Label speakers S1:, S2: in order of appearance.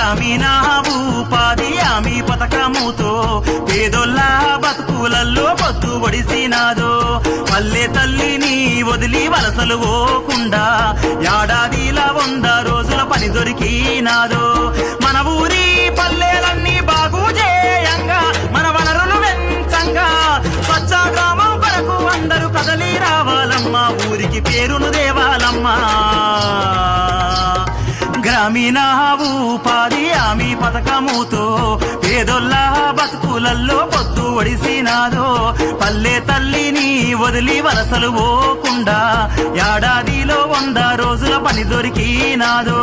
S1: గ్రామీణ ఉపాధి హామీ పథకముతో పేదోళ్ళ బతుకులల్లో పొద్దు ఒడిసినాదో పల్లె తల్లిని వదిలి వలసలు పోకుండా ఏడాదిలా 100 రోజుల పని దొరికినాదో మన ఊరి పల్లెలన్నీ బాగు చేయంగా మన వనరులు వెంచంగా స్వచ్ఛ గ్రామం కొరకు అందరూ కదలి రావాలమ్మా ఊరికి పేరును దేవాలమ్మా గ్రామీణ ఉపాధి హామీ పథకముతో పేదోళ్ళ బతుకులల్లో పొద్దు ఒడిసినాదో పల్లె తల్లిని వదిలి వలసలు పోకుండా ఏడాదిలో 100 రోజుల పని దొరికినాదో